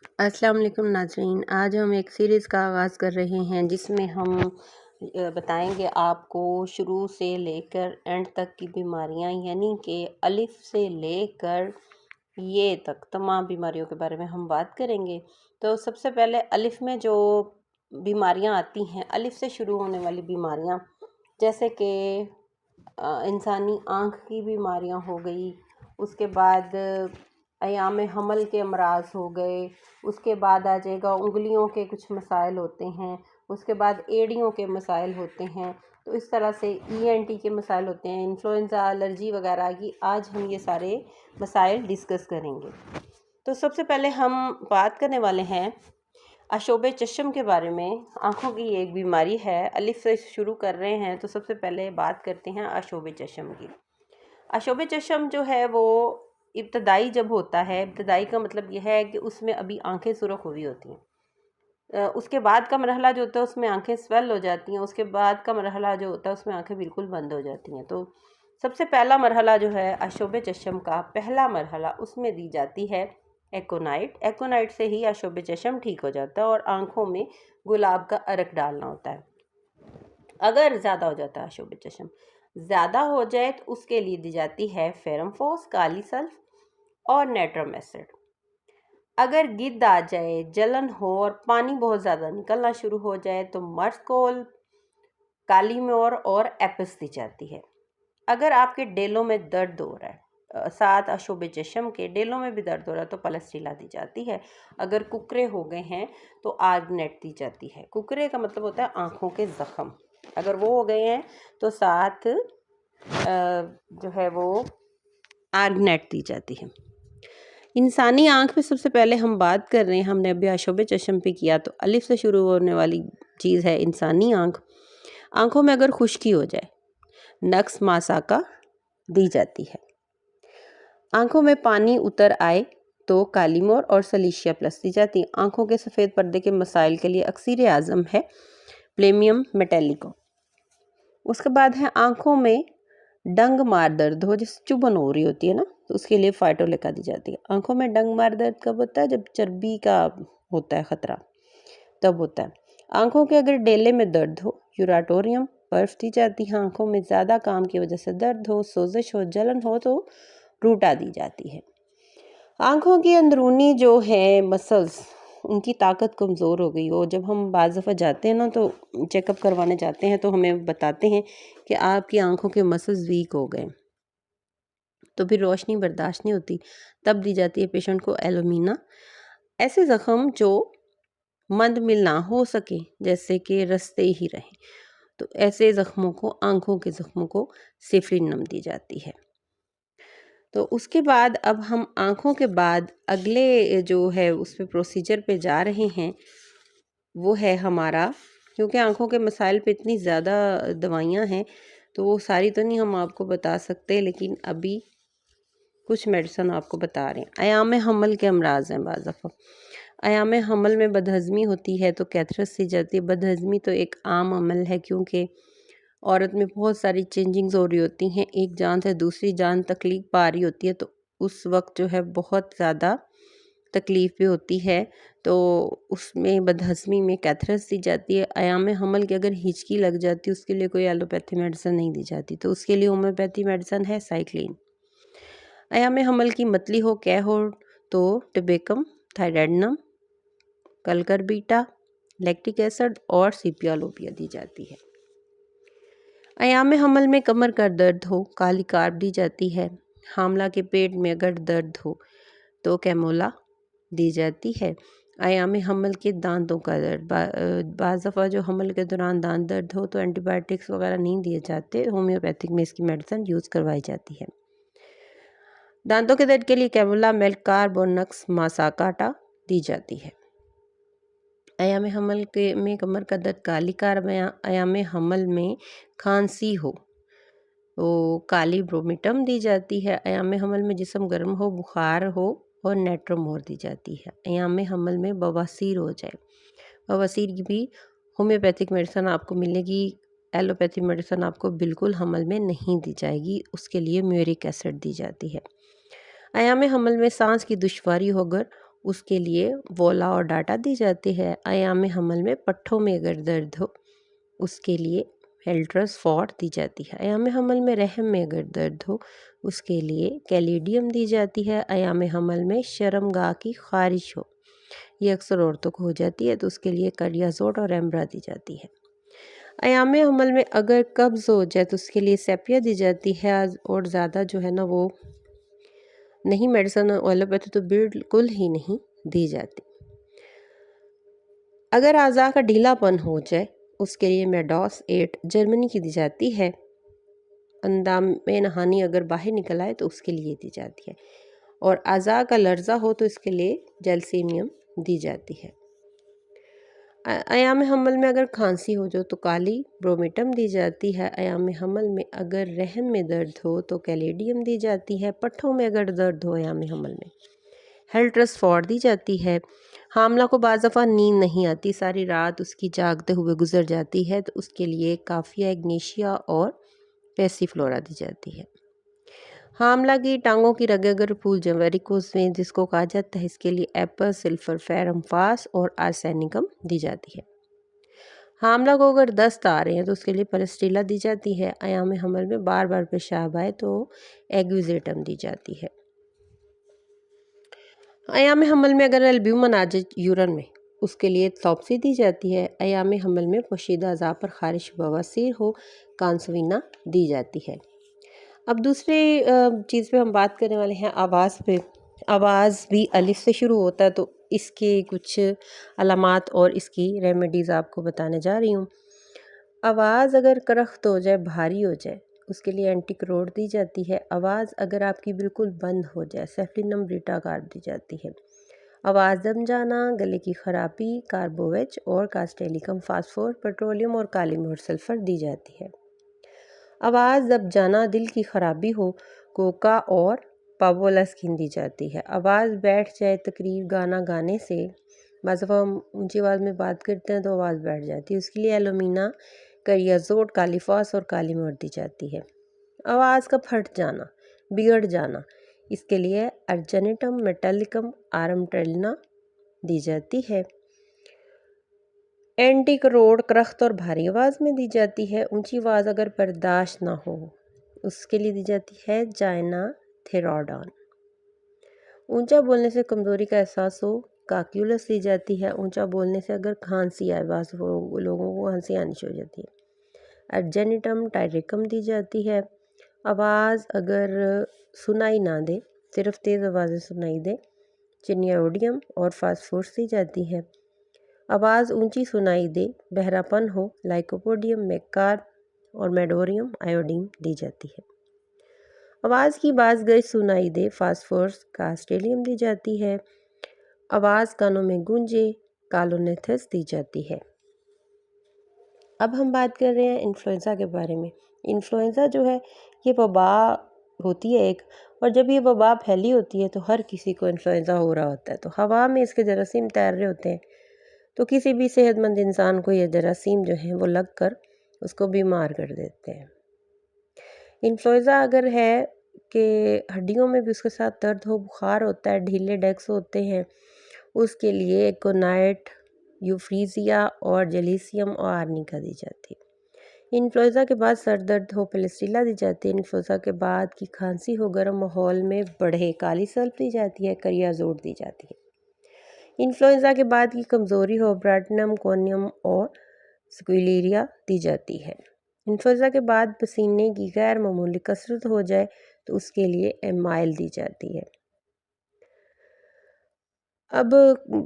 अस्सलाम वालेकुम नाज़रीन। आज हम एक सीरीज़ का आगाज़ कर रहे हैं जिसमें हम बताएंगे आपको शुरू से लेकर एंड तक की बीमारियां, यानी कि अलिफ से लेकर ये तक तमाम बीमारियों के बारे में हम बात करेंगे। तो सबसे पहले अलिफ में जो बीमारियां आती हैं, अलिफ से शुरू होने वाली बीमारियां, जैसे कि इंसानी आँख की बीमारियां हो गई, उसके बाद अयाम हमल के अमराज हो गए, उसके बाद आ जाएगा उंगलियों के कुछ मसाइल होते हैं, उसके बाद एड़ियों के मसाइल होते हैं। तो इस तरह से ईएनटी के मसाइल होते हैं, इन्फ्लुएंज़ा, एलर्जी वगैरह की। आज हम ये सारे मसाइल डिस्कस करेंगे। तो सबसे पहले हम बात करने वाले हैं आशोब चश्म के बारे में। आँखों की एक बीमारी है, अलिफ से शुरू कर रहे हैं तो सबसे पहले बात करते हैं आशोब चश्म की। आशोब चश्म जो है वो इब्तदाई जब होता है, इब्तदाई का मतलब यह है कि उसमें अभी आंखें सुरख हुई होती हैं। उसके बाद का मरहला जो होता है उसमें आंखें स्वेल हो जाती हैं, उसके बाद का मरहला जो होता है उसमें आंखें बिल्कुल बंद हो जाती हैं। तो सबसे पहला मरहला जो है आशोब चश्म का, पहला मरहला, उसमें दी जाती है एकोनाइट। एकोनाइट से ही आशोब चश्म ठीक हो जाता है और आँखों में गुलाब का अरक डालना होता है। अगर ज़्यादा हो जाता है आशोब चश्म, ज़्यादा हो जाए तो उसके लिए दी जाती है फेरमफोस, काली सल्फ और नेट्रम एसिड। अगर गिद्ध आ जाए, जलन हो और पानी बहुत ज़्यादा निकलना शुरू हो जाए तो मर्सकोल, कालीम्योर और एपिस दी जाती है। अगर आपके डेलों में दर्द हो रहा है, साथ आशोब चश्म के डेलों में भी दर्द हो रहा है, तो पलस्टीला दी जाती है। अगर कुकरे हो गए हैं तो आर्गनेट दी जाती है। कुकरे का मतलब होता है आँखों के ज़ख्म, अगर वो हो गए हैं तो साथ जो है वो आर्गनेट दी जाती है। इंसानी आँख में सबसे पहले हम बात कर रहे हैं, हमने अभी आशोब चश्म पे किया, तो अलिफ से शुरू होने वाली चीज़ है इंसानी आँख। आँखों में अगर खुश्की हो जाए, नक्स मासाका दी जाती है। आँखों में पानी उतर आए तो कालीमोर और सलीशिया प्लस दी जाती है। आँखों के सफ़ेद पर्दे के मसाइल के लिए अक्सीर आज़म है प्लेमियम मेटेलिको। उसके बाद है आँखों में डंग मार दर्द हो, जैसे चुभन हो रही होती है ना, तो उसके लिए फाइटोलिका दी जाती है। आँखों में डंग मार दर्द कब होता है? जब चर्बी का होता है ख़तरा, तब होता है। आँखों के अगर डेले में दर्द हो, यूराटोरियम बर्फ दी जाती है। आँखों में ज़्यादा काम की वजह से दर्द हो, सोजिश हो, जलन हो तो रूटा दी जाती है। आँखों की अंदरूनी जो है मसल्स, उनकी ताकत कमज़ोर हो गई हो, जब हम बाज़ दफ़ा जाते हैं ना तो चेकअप करवाने जाते हैं तो हमें बताते हैं कि आपकी आँखों के मसल्स वीक हो गए, तो फिर रोशनी बर्दाश्त नहीं होती, तब दी जाती है पेशेंट को एलोमीना। ऐसे ज़ख़म जो मंद मिल ना हो सके, जैसे कि रस्ते ही रहें, तो ऐसे ज़ख़्मों को, आँखों के ज़ख़्मों को सेफ्लिनम दी जाती है। तो उसके बाद अब हम आँखों के बाद अगले जो है उस पे प्रोसीजर पे जा रहे हैं, वो है हमारा, क्योंकि आँखों के मसाइल पे इतनी ज़्यादा दवाइयाँ हैं तो वो सारी तो नहीं हम आपको बता सकते, लेकिन अभी कुछ मेडिसिन आपको बता रहे हैं। अयाम हमल के अमराज हैं बाज़ दफ़ा। अयाम हमल में बदहज़मी होती है तो कैथरस दी जाती है। बदहज़मी तो एक आम अमल है, क्योंकि औरत में बहुत सारी चेंजिंग्स हो रही होती हैं, एक जान से दूसरी जान तकलीफ़ पा रही होती है, तो उस वक्त जो है बहुत ज़्यादा तकलीफ़ भी होती है, तो उसमें बदहज़मी में कैथरस दी जाती है। अयाम हमल की अगर हिचकी लग जाती है, उसके लिए कोई एलोपैथी मेडिसिन नहीं दी जाती, तो उसके लिए होम्योपैथी मेडिसिन है साइक्लिन। अयाम हमल की मतली हो, कै हो, तो टिबेकम, थायराइडनम, कलकर बीटा, लैक्टिक एसिड और सीपियालोपिया दी जाती है। अयाम हमल में कमर का दर्द हो, काली कार्ब दी जाती है। हामला के पेट में अगर दर्द हो तो कैमोला दी जाती है। अयाम हमल के दांतों का दर्द, बाज़ दफ़ा जो हमल के दौरान दांत दर्द हो तो एंटीबायोटिक्स वगैरह नहीं दिए जाते, होम्योपैथिक में इसकी मेडिसिन यूज़ करवाई जाती है। दांतों के दर्द के लिए कैमोला, मेल्क कार्ब और नक्स मासाकाटा दी जाती है। अयाम हमल के में कमर का दर्द, काली कार्ब, अयाम हमल में खांसी हो तो काली ब्रोमिटम दी जाती है। अयाम हमल में जिस्म गर्म हो, बुखार हो और नेट्रोमोर दी जाती है। अयाम हमल में बवासीर हो जाए, बवासीर की भी होम्योपैथिक मेडिसिन आपको मिलेगी, एलोपैथी मेडिसिन आपको बिल्कुल हमल में नहीं दी जाएगी, उसके लिए म्यूरिक एसिड दी जाती है। अयाम हमल में सांस की दुश्वारी होकर उसके लिए वोला और डाटा दी जाती है। अयाम हमल में पट्ठों में अगर दर्द हो उसके लिए हेल्ट्रस फॉर दी जाती है। अयाम हमल में रहम में अगर दर्द हो उसके लिए कैलिडियम दी जाती है। अयाम हमल में शर्मगाह की खारिश हो, ये अक्सर औरतों को हो जाती है, तो उसके लिए करियाजोड और एम्ब्रा दी जाती है। अयाम हमल में अगर कब्ज़ हो जाए तो उसके लिए सेपिया दी जाती है, और ज़्यादा जो है ना वो नहीं, मेडिसिन एलोपैथी तो बिल्कुल ही नहीं दी जाती। अगर आज़ा का ढीलापन हो जाए उसके लिए मेडोस 8 जर्मनी की दी जाती है। अंदाम में नहानी अगर बाहर निकल आए तो उसके लिए दी जाती है, और आज़ा का लर्जा हो तो इसके लिए जैल्सीनियम दी जाती है। अयाम हमल में अगर खांसी हो जो तो काली ब्रोमेटम दी जाती है। अयाम हमल में अगर रहम में दर्द हो तो कैलेडियम दी जाती है। पट्ठों में अगर दर्द हो अयाम हमल में हेल्ट्रस फॉर दी जाती है। हामला को बाज़ दफ़ा नींद नहीं आती, सारी रात उसकी जागते हुए गुजर जाती है, तो उसके लिए काफिया इग्नेशिया और पैसिफ्लोरा दी जाती है। हामला की टांगों की रग अगर फूल जाए वेरिकोस में जिसको कहा जाता है, इसके लिए एपर सिल्फर फेरम फास और आर्सेनिकम दी जाती है। हामला को अगर दस्त आ रहे हैं तो उसके लिए पलेस्टीला दी जाती है। अयाम हमल में बार बार पेशाब आए तो एग्विजेटम दी जाती है। अयाम हमल में अगर एल्ब्यूमन आ जाए यूरन में उसके लिए थॉप्सी दी जाती है। अयाम हमल में पोशीदा अज़ा पर खारिश बवासीर हो कांसवीना दी जाती है। अब दूसरे चीज़ पे हम बात करने वाले हैं आवाज़ पे। आवाज़ भी अलिफ से शुरू होता है, तो इसके कुछ अलामात और इसकी रेमेडीज़ आपको बताने जा रही हूँ। आवाज़ अगर करख्त हो जाए, भारी हो जाए, उसके लिए एंटीक्रोड दी जाती है। आवाज़ अगर आपकी बिल्कुल बंद हो जाए, सेफ्लिनम ब्रीटाकार्ब दी जाती है। आवाज़ दम जाना, गले की खराबी, कार्बोवेच और कास्टेलिकम फास्फोर, पेट्रोलियम और काली मोहर सल्फर दी जाती है। आवाज़ दब जाना, दिल की खराबी हो, कोका और पावोलास्किन दी जाती है। आवाज़ बैठ जाए, तकरीर गाना गाने से, बाज़ दफ़ा हम ऊंची आवाज़ में बात करते हैं तो आवाज़ बैठ जाती है, उसके लिए एलोमीना, करियाजोड, कालीफॉस और काली मोहर दी जाती है। आवाज़ का फट जाना, बिगड़ जाना, इसके लिए अर्जेनिटम, मेटालिकम, आरमट्रेलिना दी जाती है। एंटीक्रोड करख्त और भारी आवाज़ में दी जाती है। ऊंची आवाज़ अगर बर्दाश्त ना हो उसके लिए दी जाती है जाइना थेरोडॉन। ऊंचा बोलने से कमज़ोरी का एहसास हो, काक्यूलस दी जाती है। ऊंचा बोलने से अगर खांसी आए, बस वो लोगों को खांसी आनी शुरू हो जाती है, अर्जेनिटम, टायरिकम दी जाती है। आवाज़ अगर सुनाई ना दे, सिर्फ तेज़ आवाज़ें सुनाई दे, चिनियोडियम और फास्फोरस दी जाती है। आवाज़ ऊंची सुनाई दे, बहरापन हो, लाइकोपोडियम, मेकार और मेडोरियम आयोडीन दी जाती है। आवाज़ की बाज गई सुनाई दे, फास्फोरस, कास्टेलियम दी जाती है। आवाज़ कानों में गूंजे, कालोनेथस दी जाती है। अब हम बात कर रहे हैं इन्फ्लुएंज़ा के बारे में। इन्फ्लुएंज़ा जो है ये वबा होती है एक, और जब ये वबा फैली होती है तो हर किसी को इन्फ्लुएंज़ा हो रहा होता है। तो हवा में इसके जरासीम तैर रहे होते हैं, तो किसी भी सेहतमंद इंसान को ये जरासीम जो हैं वो लग कर उसको बीमार कर देते हैं। इन्फ्लुएंज़ा अगर है कि हड्डियों में भी उसके साथ दर्द हो, बुखार होता है, ढीले डेक्स होते हैं, उसके लिए एकोनाइट, यूफ्रीजिया और जेलिसियम और आर्निका दी जाती है। इन्फ्लुएंज़ा के बाद सर दर्द हो, पेनिसिलिन दी जाती है। इन्फ्लुएंज़ा के बाद की खांसी हो, गर्म माहौल में बढ़े, काली सल्फ दी जाती है, करियाजोड दी जाती है। इन्फ्लुएंज़ा के बाद की कमज़ोरी हो, ब्राटनम, कोनियम और स्क्विलेरिया दी जाती है। इन्फ्लुएंज़ा के बाद पसीने की गैर मामूली कसरत हो जाए तो उसके लिए एमाइल दी जाती है। अब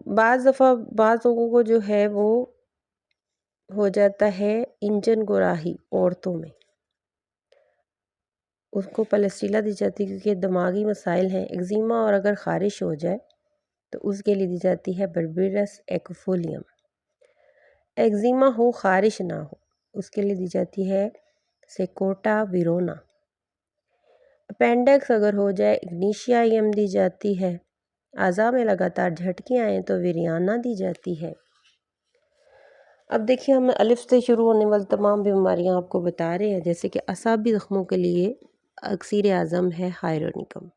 बाज़ दफ़ा बाज़ लोगों को जो है वो हो जाता है इंजन गुराही औरतों में, उसको पलेस्टीला दी जाती है क्योंकि दिमागी मसाइल हैं। एक्जिमा और अगर ख़ारिश हो जाए तो उसके लिए दी जाती है बर्बेरस एक्फोलियम। एक्जिमा हो, ख़ारिश ना हो, उसके लिए दी जाती है सेकोटा विरोना। अपेंडिक्स अगर हो जाए, इग्निशिया एम दी जाती है। आज़ा में लगातार झटके आएँ तो विरियाना दी जाती है। अब देखिए हम अलिफ से शुरू होने वाली तमाम बीमारियां आपको बता रहे हैं, जैसे कि असाबी ज़ख्मों के लिए अक्सीर आज़म है हायरोनिकम।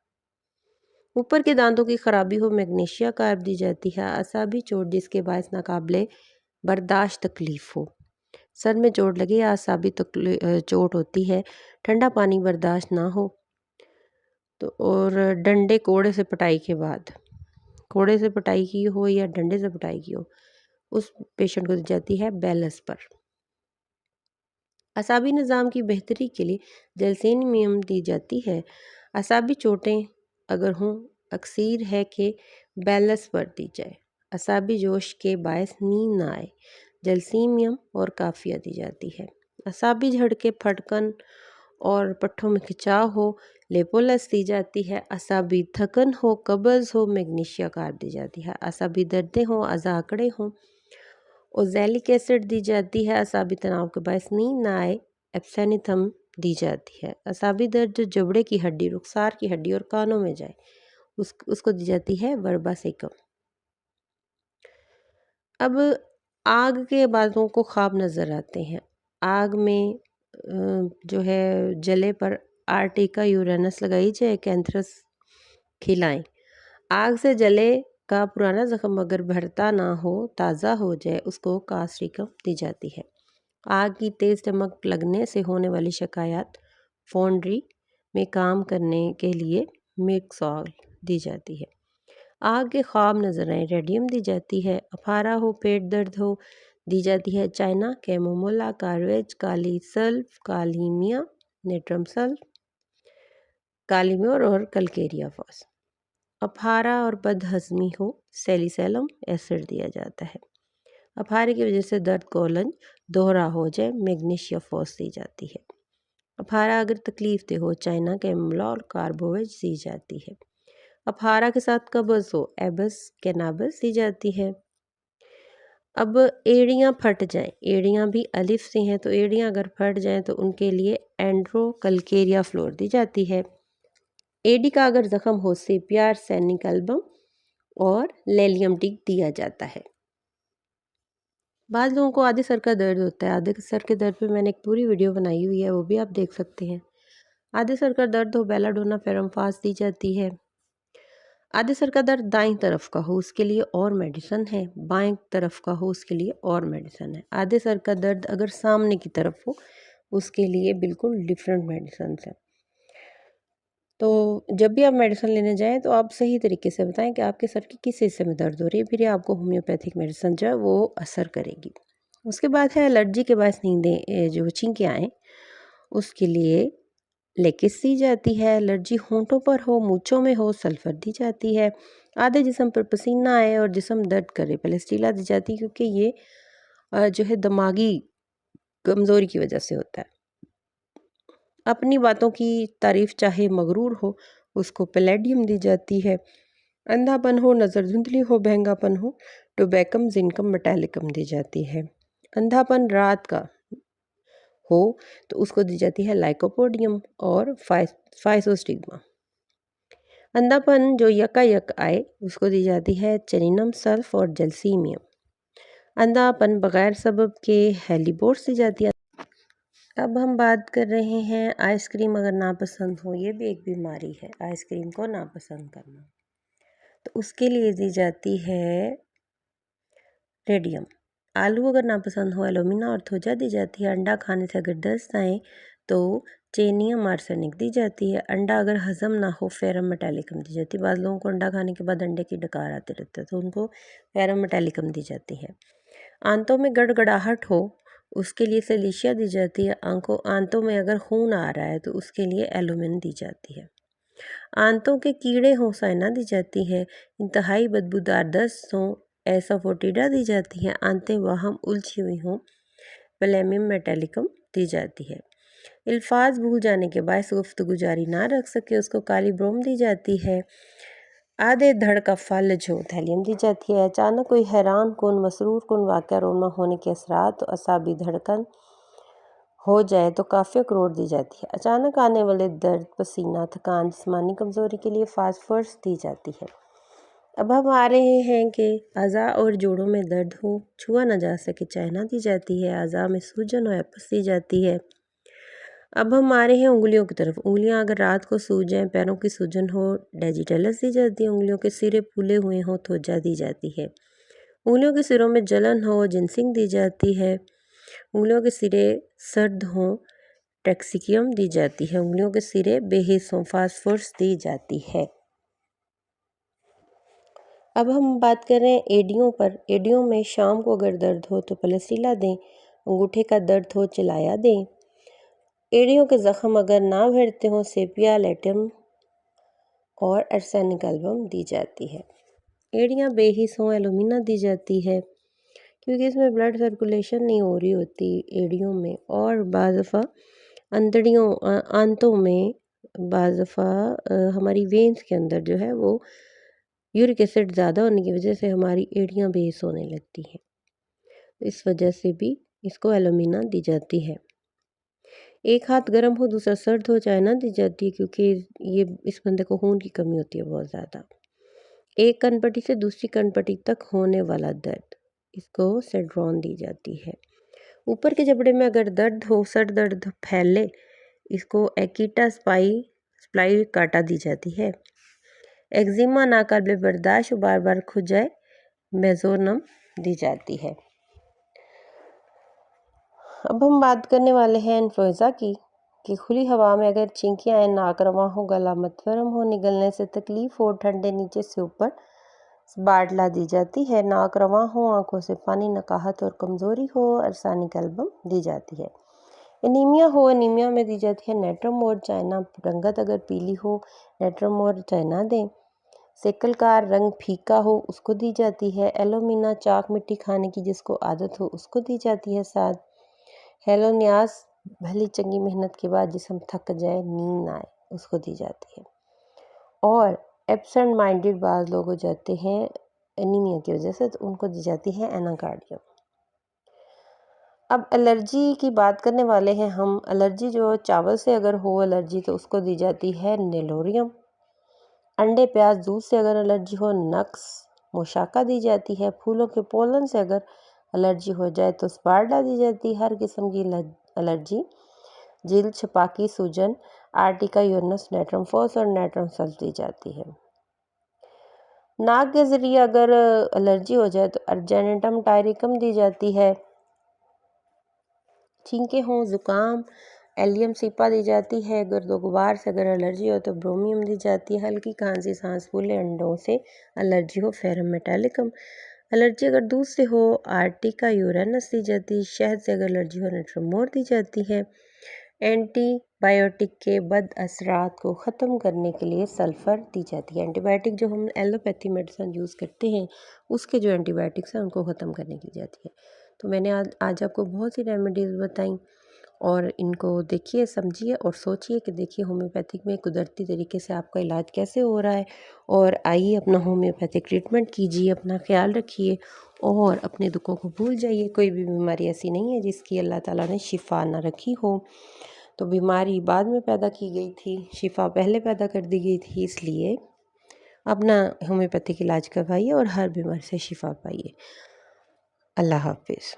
ऊपर के दांतों की खराबी हो, मैग्नीशिया कार्ब दी जाती है। असाबी चोट जिसके बायस नाकाबिले बर्दाश्त तकलीफ हो, सर में चोट लगे या असाबी चोट होती है, ठंडा पानी बर्दाश्त ना हो तो, और डंडे कोड़े से पिटाई के बाद, कोड़े से पिटाई की हो या डंडे से पिटाई की हो, उस पेशेंट को दी जाती है बैलस पर। असाबी निज़ाम की बेहतरी के लिए जलसेनियम दी जाती है। असाबी चोटें अगर हों अक्सर है कि बैलस पर दी जाए। असाबी जोश के बायस नींद ना आए, जलसीमियम और काफिया दी जाती है। असाबी झड़के, फटकन और पट्ठों में खिंचाव हो, लेपोलस दी जाती है। असाबी थकन हो, कब्ज़ हो, मैग्नीशिया कार्ब दी जाती है। असाबी दर्दें हों, अज़ा अकड़े हों, ओज़ैलिक एसिड दी जाती है। असाबी तनाव के बायस नींद ना आए, एप्सेनिथम दी जाती है। असाबी दर्द जो जबड़े की हड्डी, रुखसार की हड्डी और कानों में जाए, उसको दी जाती है वर्बासेकम। अब आग के बातों को ख्वाब नज़र आते हैं। आग में जो है जले पर आर्टिका यूरेनस लगाई जाए, कैंथरस खिलाएं। आग से जले का पुराना ज़ख्म अगर भरता ना हो, ताज़ा हो जाए, उसको कास्टिकम दी जाती है। आग की तेज़ चमक लगने से होने वाली शिकायत, फोन्ड्री में काम करने के लिए मिक्सॉल दी जाती है। आग के ख्वाब नजर आए, रेडियम दी जाती है। अफारा हो, पेट दर्द हो, दी जाती है चाइना, कैमोमोला, कारवेज, काली सल्फ, कालीमिया, नेट्रम सल्फ, कालीम्योर और कलकेरिया फॉस। अफारा और बदहजमी हो, सेलिसैलम एसिड दिया जाता है। अफारे की वजह से दर्द कोलन दोहरा हो जाए, मैग्नीशिया फॉस दी जाती है। अफारा अगर तकलीफ दे हो, चाइना, कैमोमोला और कार्बोवेज दी जाती है। अफारा के साथ कब्ज़ हो, एबस कैनाबस दी जाती है। अब एड़ियाँ फट जाएं, एड़ियाँ भी अलिफ से हैं तो एड़ियाँ अगर फट जाएं तो उनके लिए एंड्रोकलकेरिया फ्लोर दी जाती है। एडी का अगर ज़ख्म हो, सेपियार सैनिक एल्बम और लेलियम टिक दिया जाता है। बाद लोगों को आधे सर का दर्द होता है। आधे सर के दर्द पे मैंने एक पूरी वीडियो बनाई हुई है, वो भी आप देख सकते हैं। आधे सर का दर्द हो, बेलाडोना फेरमफास दी जाती है। आधे सर का दर्द दाईं तरफ का हो, उसके लिए और मेडिसिन है। बाएं तरफ का हो, उसके लिए और मेडिसिन है। आधे सर का दर्द अगर सामने की तरफ हो, उसके लिए बिल्कुल डिफरेंट मेडिसिन है। तो जब भी आप मेडिसिन लेने जाएं तो आप सही तरीके से बताएं कि आपके सर के किस हिस्से में दर्द हो रही है, फिर आपको होम्योपैथिक मेडिसिन जो है वो असर करेगी। उसके बाद है एलर्जी के बाद नींदें जो छींकें आएँ, उसके लिए लेकिस दी जाती है। एलर्जी होंठों पर हो, मूँछों में हो, सल्फर दी जाती है। आधे जिस्म पर पसीना आए और जिस्म दर्द करे, पेनिसिलिन दी जाती है, क्योंकि ये जो है दिमागी कमज़ोरी की वजह से होता है। अपनी बातों की तारीफ चाहे मगरूर हो, उसको पैलेडियम दी जाती है। अंधापन हो, नज़र धुंधली हो, बहंगापन हो, टोबैकम, जिनकम, मेटालिकम दी जाती है। अंधापन रात का हो तो उसको दी जाती है लाइकोपोडियम और फाइसोस्टिग्मा। अंधापन जो यकायक आए उसको दी जाती है चेनिनम सल्फ और जलसीमियम। अंधापन बगैर सबब के हेलीबोर्स दी जाती है। अब हम बात कर रहे हैं आइसक्रीम अगर नापसंद हो, ये भी एक बीमारी है, आइसक्रीम को नापसंद करना। तो उसके लिए दी जाती है रेडियम। आलू अगर नापसंद हो, एलुमिना और थोजा दी जाती है। अंडा खाने से अगर दस्त आए तो चेनियम आर्सेनिक दी जाती है। अंडा अगर हजम ना हो, फेरम मेटालिकम दी जाती है। बाद लोगों को अंडा खाने के बाद अंडे की डकार आते रहते हैं तो उनको फेरम मेटालिकम दी जाती है। आंतों में गड़गड़ाहट हो, उसके लिए सिलिशिया दी जाती है। आंतों में अगर खून आ रहा है तो उसके लिए एलुमिन दी जाती है। आंतों के कीड़े हों, साइना दी जाती है। इंतहाई बदबूदार दस्त हों, एसोफोटिडा दी जाती है। आंतें वाहम उलझी हुई हों, प्लेमियम मेटालिकम दी जाती है। अल्फाज भूल जाने के बायस गुफ्तगू जारी ना रख सके, उसको काली ब्रोम दी जाती है। आधे धड़ का फल जो थैलियम दी जाती है। अचानक कोई हैरान कुन, मसरूर कुन वाक़या रोना होने के असरात तो असाबी धड़कन हो जाए तो काफ़िया करोड़ दी जाती है। अचानक आने वाले दर्द, पसीना, थकान, जिस्मानी कमज़ोरी के लिए फास्फोरस दी जाती है। अब हम आ रहे हैं कि अज़ा और जोड़ों में दर्द हो, छुआ न जा सके, चाइना दी जाती है। अज़ा में सूजन और एपस दी जाती है। अब हम आ रहे हैं उंगलियों की तरफ। उंगलियां अगर रात को सूज जाएं, पैरों की सूजन हो, डेजिटलस दी जाती है। उंगलियों के सिरे फूले हुए हों, त्वचा दी जाती है। उंगलियों के सिरों में जलन हो, जिनसिंग दी जाती है। उंगलियों के सिरे सर्द हों, टैक्सिकियम दी जाती है। उंगलियों के सिरे बेहिस हों, फास्फोरस दी जाती है। अब हम बात कर रहे हैं एड़ियों पर। एड़ियों में शाम को अगर दर्द हो तो पलसीला दें। अंगूठे का दर्द हो, चिलाया दें। एड़ियों के ज़ख्म अगर ना भरते हों, सेपिया लेटम और आर्सेनिक एल्बम दी जाती है। एड़ियाँ बेहिस हों, एलुमिना दी जाती है, क्योंकि इसमें ब्लड सर्कुलेशन नहीं हो रही होती एड़ियों में। और बाज़ दफ़ा आंतों में बाज़ दफ़ा हमारी वेंस के अंदर जो है वो यूरिक एसिड ज़्यादा होने की वजह से हमारी एड़ियाँ बेहिस होने लगती हैं। इस वजह से भी इसको एलुमिना दी जाती है। एक हाथ गर्म हो, दूसरा सर्द हो, चाय ना दी जाती है, क्योंकि ये इस बंदे को खून की कमी होती है बहुत ज़्यादा। एक कनपट्टी से दूसरी कनपट्टी तक होने वाला दर्द, इसको सेड्रॉन दी जाती है। ऊपर के जबड़े में अगर दर्द हो, सर दर्द फैले, इसको एकीटा स्प्लाई काटा दी जाती है। एक्जिमा नाकाबिले बर्दाश्त बार बार खुजाए, मेजोनम दी जाती है। अब हम बात करने वाले हैं इन्फ्लुएंजा की, कि खुली हवा में अगर चिंकियाँ आए, नाक रवा हो, गला मतवरम हो, निगलने से तकलीफ हो, ठंडे नीचे से ऊपर बाटला दी जाती है, नाक रवा हो, आंखों से पानी, नकाहत और कमज़ोरी हो, आर्सेनिक एल्बम दी जाती है। एनीमिया हो, एनीमिया में दी जाती है नेट्रोमोर चाइना। रंगत अगर पीली हो, नेट्रोमोर चाइना दें। सिकल का रंग फीका हो, उसको दी जाती है। एलोमिना चाक मिट्टी खाने की जिसको आदत हो, उसको दी जाती है साथ। हेलोनियास भली चंगी मेहनत के बाद जिसम थक जाए, नींद ना आए, उसको दी जाती है। और एब्सेंट माइंडेड बाज़ लोग हो जाते हैं एनीमिया की वजह से, तो उनको दी जाती है एनाकार्डियम। अब एलर्जी की बात करने वाले हैं हम। एलर्जी जो चावल से अगर हो एलर्जी, तो उसको दी जाती है नेलोरियम। अंडे, प्याज, दूध से अगर एलर्जी हो, नक्स मोशाका दी जाती है। फूलों के पोलन से अगर एलर्जी हो जाए तो स्पार्डा दी जाती है। हर किस्म की एलर्जी, झील, छपाकी, सूजन, आर्टिका, यूरनस, नेट्रमफॉस और नेट्रमसल्स दी जाती है। नाक के ज़रिए अगर एलर्जी हो जाए तो अर्जेनेटम टायरिकम दी जाती है। छींके हों, ज़ुकाम, एलियम सीपा दी जाती है। गर्दो गुबार से अगर एलर्जी हो तो ब्रोमियम दी जाती है। हल्की खांसी, सांस फूले, अंडों से एलर्जी हो, फेरम मेटालिकम। एलर्जी अगर दूध से हो, आर्टिका यूरेनस दी जाती है। शहद से अगर एलर्जी हो, नेट्रोमोर दी जाती है। एंटीबायोटिक के बद असरात को ख़त्म करने के लिए सल्फ़र दी जाती है। एंटीबायोटिक जो हम एलोपैथी मेडिसिन यूज़ करते हैं, उसके जो एंटीबायोटिक्स हैं उनको ख़त्म करने की जाती है। तो मैंने आज आपको बहुत सी रेमेडीज़ बताई, और इनको देखिए, समझिए और सोचिए कि देखिए होम्योपैथिक में कुदरती तरीके से आपका इलाज कैसे हो रहा है। और आइए अपना होम्योपैथिक ट्रीटमेंट कीजिए, अपना ख्याल रखिए और अपने दुखों को भूल जाइए। कोई भी बीमारी ऐसी नहीं है जिसकी अल्लाह ताला ने शिफा ना रखी हो। तो बीमारी बाद में पैदा की गई थी, शिफा पहले पैदा कर दी गई थी। इसलिए अपना होम्योपैथिक इलाज करवाइए और हर बीमारी से शिफा पाइए। अल्लाह हाफिज़।